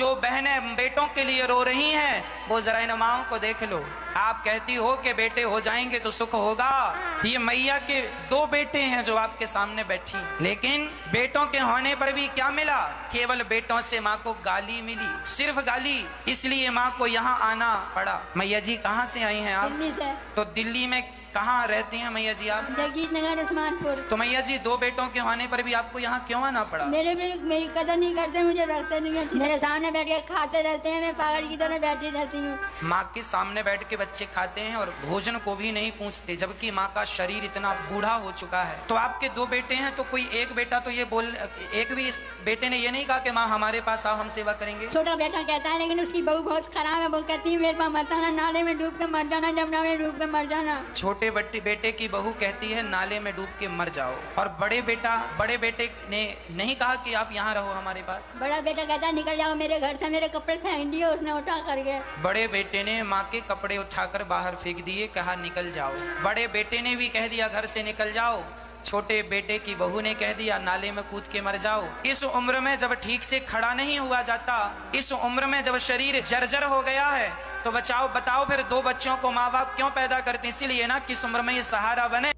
जो बहनें बेटों के लिए रो रही हैं वो जरा इन माओं को देख लो। आप कहती हो कि बेटे हो जाएंगे तो सुख होगा। ये मैया के 2 बेटे हैं जो आपके सामने बैठी, लेकिन बेटों के होने पर भी क्या मिला? केवल बेटों से माँ को गाली मिली, सिर्फ गाली। इसलिए माँ को यहाँ आना पड़ा। मैया जी कहाँ से आई हैं आप? दिल्ली से। तो दिल्ली में कहाँ रहती हैं मैया जी आप? जगीर नगर उस्मानपुर। तो मैया जी 2 बेटों के होने पर भी आपको यहाँ क्यों आना पड़ा? मेरी कदर नहीं करते, मुझे रखते नहीं है। मेरे सामने बैठ के खाते रहते हैं, मैं पागल की तरह बैठी रहती हूँ। माँ के सामने बैठ के बच्चे खाते हैं और भोजन को भी नहीं पूछते, जबकि माँ का शरीर इतना बूढ़ा हो चुका है। तो आपके 2 बेटे हैं, तो कोई एक बेटा तो ये एक भी इस बेटे ने ये नहीं कहा कि माँ हमारे पास आओ, हम सेवा करेंगे? छोटा बेटा कहता है, लेकिन उसकी बहू बहुत खराब है। वो कहती है मेरे पास मत आना, नाले में डूब के मर जाना, जमुना में डूब के मर जाना। छोटे बेटे की बहू कहती है नाले में डूब के मर जाओ, और बड़े बेटे ने नहीं कहा कि आप यहाँ रहो हमारे पास? बड़ा बेटा कहता है निकल जाओ मेरे घर से, मेरे कपड़े फेंक दिए उसने उठा करके। बड़े बेटे ने माँ के कपड़े उठाकर बाहर फेंक दिए, कहा निकल जाओ। बड़े बेटे ने भी कह दिया घर से निकल जाओ। छोटे बेटे की बहू ने कह दिया नाले में कूद के मर जाओ। इस उम्र में जब ठीक से खड़ा नहीं हुआ जाता, इस उम्र में जब शरीर जर्जर हो गया है, तो बताओ फिर 2 बच्चों को माँ बाप क्यों पैदा करते? इसीलिए ना किस उम्र में ये सहारा बने।